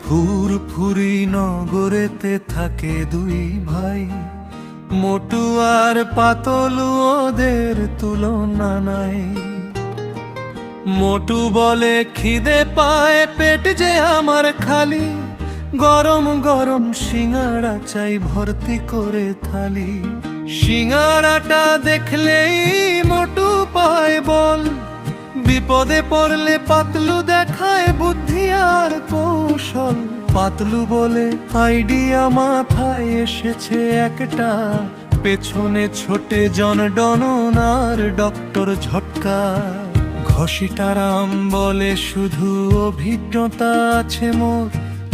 ফুরফুরি নগরেতে থাকে দুই ভাই, মোটু আর পাতলু, ওদের তুলনা নাই। মোটু বলে খিদে পায়, পেট যে আমার খালি, গরম গরম সিঙ্গাড়া চাই ভর্তি করে থালি। সিঙ্গাড়াটা দেখলেই মোটু পায় বল, বিপদে পড়লে পাতলু দেখায় বুদ্ধি আর কৌশল। পাতলু বলে আইডিয়া মাথায় এসেছে একটা, পেছনে ছোটে জন ডনন আর ডক্টর ঝটকা। ঘসিটারাম বলে শুধু অভিজ্ঞতা আছে মোর,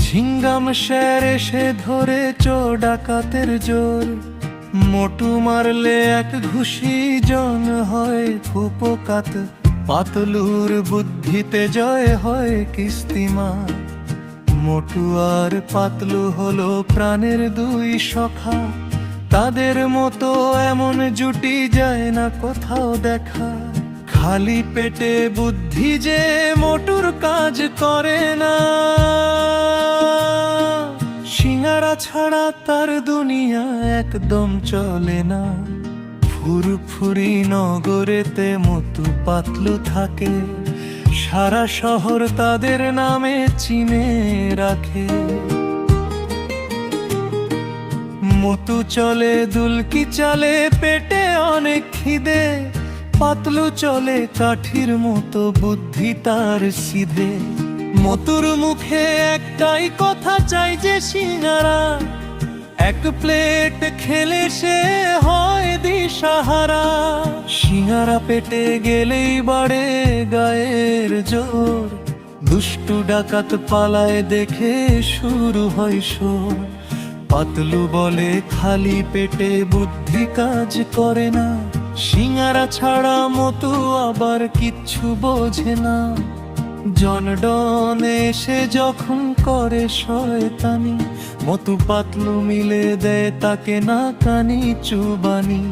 ঝিঙ্গাম স্যার এসে ধরে চোর ডাকাতের জোর। মোটু মারলে এক ঘুষি জন হয় উপকাত, পাতলুর বুদ্ধিতে জয় হয় কিস্তিমা। মোটু আর পাতলু হলো প্রাণের দুই সখা, তাদের মতো এমন জুটি যায় না কোথাও দেখা। খালি পেটে বুদ্ধি যে মোটুর কাজ করে না, সিঙ্গারা ছাড়া তার দুনিয়া একদম চলে না। ফুরফুরি নগরেতে মোটু পাতলু থাকে, সারা শহর তাদের নামে চিনে রাখে। মোটু চলে দুলকি চালে, পেটে অনেক খিদে, পাতলু চলে কাঠির মতো, বুদ্ধি তার সিধে। মোটুর মুখে একটাই কথা চাই যে সিঙ্গারা, এক প্লেট খেলে সে হয় দিশাহারা। সিঙ্গারা পেটে গেলেই বাড়ে গায়ের জোর, দুষ্টু ডাকাত পালায় দেখে শুরু হয় শোর। পাতলু বলে খালি পেটে বুদ্ধি কাজ করে না, সিঙ্গারা ছাড়া মোটু আবার কিচ্ছু বোঝে না। জন ডন এসে যখন করে শয়তানি, মোটু পাতলু মিলে দেয় তাকে না কানি চুবানি।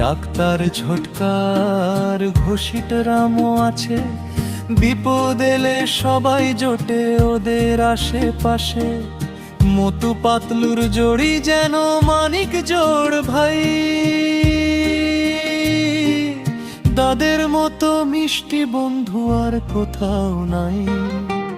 ডাক্তার ঝটকার ঘসিটারামও আছে, বিপদ এলে সবাই জোটে ওদের আশেপাশে। মোটু পাতলুর জড়ি যেন মানিক জোড় ভাই, তাদের মতো মিষ্টি বন্ধু আর কোথাও নাই।